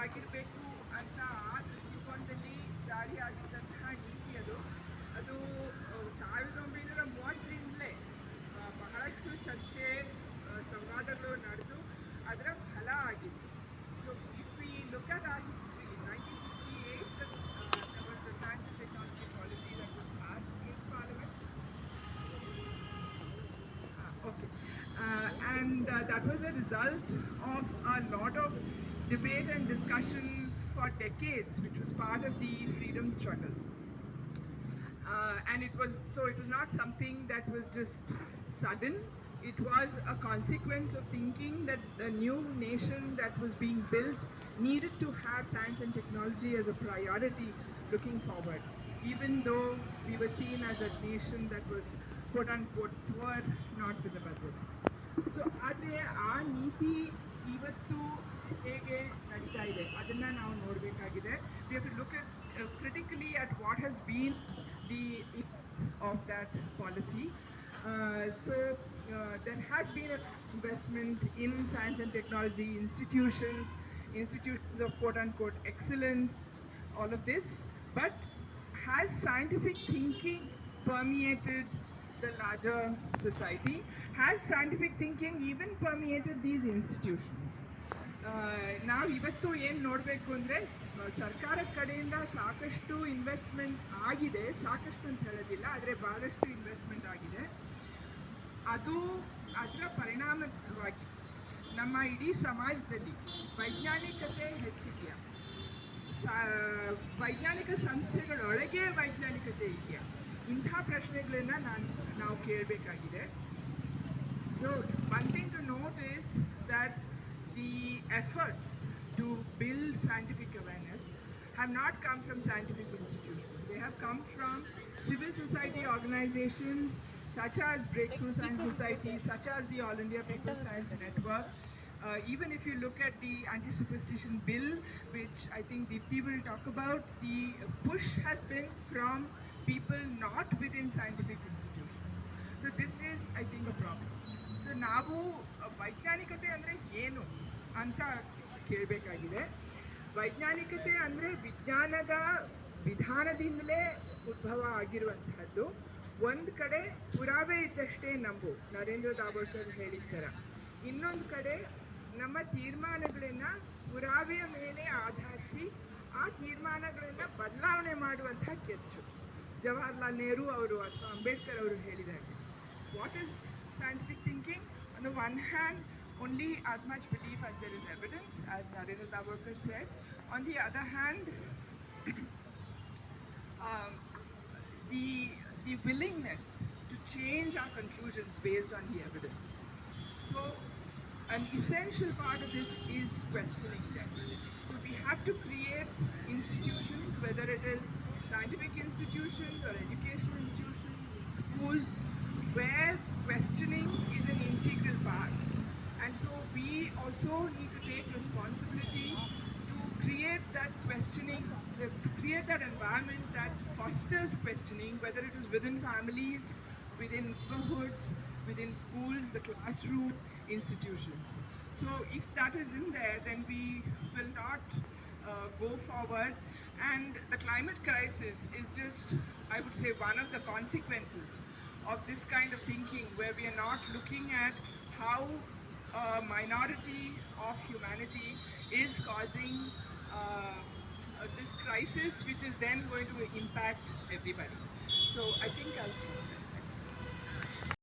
ಆಗಿರಬೇಕು ಅಂತ ಆ ದೃಷ್ಟಿಕೋನದಲ್ಲಿ ಜಾರಿಯಾಗಿದ್ದಂತಹ ನೀತಿ ಅದು. ಅದು 1930ರಿಂದಲೇ ಬಹಳಷ್ಟು ಚರ್ಚೆ ಸಂವಾದಗಳು ನಡೆದು ಅದರ ಫಲ ಆಗಿದೆ. So if we look at our history, 1958 there was the Science and Technology Policy that was passed in Parliament. Okay. And that was a result of a lot of debate and discussion for decades, which was part of the freedom struggle. And it was not something that was just sudden. It was a consequence of thinking that the new nation that was being built needed to have science and technology as a priority looking forward, even though we were seen as a nation that was quote unquote poor, not with a budget. So ಆದರೆ ಆ ನೀತಿ ಇವತ್ತು ಹೇಗೆ ನಡೀತಾ ಇದೆ ಅದನ್ನು ನಾವು ನೋಡಬೇಕಾಗಿದೆ. We have to look at critically at what has been the effect of that policy. There has been an investment in science and technology institutions of quote unquote excellence, all of this, but has scientific thinking permeated the larger society? Has scientific thinking even permeated these institutions? ನಾವು ಇವತ್ತು ಏನು ನೋಡಬೇಕು ಅಂದರೆ ಸರ್ಕಾರದ ಕಡೆಯಿಂದ ಸಾಕಷ್ಟು investment ಆಗಿದೆ, ಸಾಕಷ್ಟು ಅಂತ ಹೇಳೋದಿಲ್ಲ, ಆದರೆ ಭಾಳಷ್ಟು ಇನ್ವೆಸ್ಟ್ಮೆಂಟ್ ಆಗಿದೆ. ಅದು ಅದರ ಪರಿಣಾಮವಾಗಿ ನಮ್ಮ ಇಡೀ ಸಮಾಜದಲ್ಲಿ ವೈಜ್ಞಾನಿಕತೆ ಹೆಚ್ಚಿದೆಯಾ, ವೈಜ್ಞಾನಿಕ ಸಂಸ್ಥೆಗಳೊಳಗೆ ವೈಜ್ಞಾನಿಕತೆ ಇದೆಯಾ, ಇಂಥ ಪ್ರಶ್ನೆಗಳನ್ನ ನಾವು ಕೇಳಬೇಕಾಗಿದೆ. So one thing to note is that the efforts to build scientific awareness have not come from scientific institutions. They have come from civil society organizations such as Breakthrough Science Society, such as the All India People's Science Network. Even if you look at the anti-superstition bill, which I think Deepthi will talk about, the push has been from people not within scientific institutions. So this is, I think, a problem. So ನಾವು ವೈಜ್ಞಾನಿಕತೆ ಅಂದರೆ ಏನು ಅಂತ ಕೇಳಬೇಕಾಗಿದೆ. ವೈಜ್ಞಾನಿಕತೆ ಅಂದರೆ ವಿಜ್ಞಾನದ ವಿಧಾನದಿಂದಲೇ ಉದ್ಭವ ಆಗಿರುವಂತಹದ್ದು. ಒಂದು ಕಡೆ ಪುರಾವೆ ಇದ್ದಷ್ಟೇ ನಂಬು, ನರೇಂದ್ರ ದಾಬೋಲ್ಕರ್ ಹೇಳಿದ ಥರ. ಇನ್ನೊಂದು ಕಡೆ ನಮ್ಮ ತೀರ್ಮಾನಗಳನ್ನು ಪುರಾವೆಯ ಮೇಲೆ ಆಧರಿಸಿ ಆ ತೀರ್ಮಾನಗಳನ್ನು ಬದಲಾವಣೆ ಮಾಡುವಂಥ ಕೆಚ್ಚು. ಜವಾಹರ್ಲಾಲ್ ನೆಹರು ಅವರು ಅಥವಾ ಅಂಬೇಡ್ಕರ್ ಅವರು ಹೇಳಿದಾಗ what is scientific thinking? On the one hand, only as much belief as there is evidence, as Narendra Dabolkar said. On the other hand, the willingness to change our conclusions based on the evidence. So an essential part of this is questioning them. So we have to create institutions, whether it is scientific institutions or educational institutions, schools, where questioning is an integral part. And so we also need to take responsibility to create that questioning, to create that environment that fosters questioning, whether it is within families, within neighborhoods, within schools, the classroom, institutions. So if that is in there, then we will not go forward. And the climate crisis is just, I would say, one of the consequences of this kind of thinking, where we are not looking at how a minority of humanity is causing this crisis, which is then going to impact everybody. So I think I'll stop there.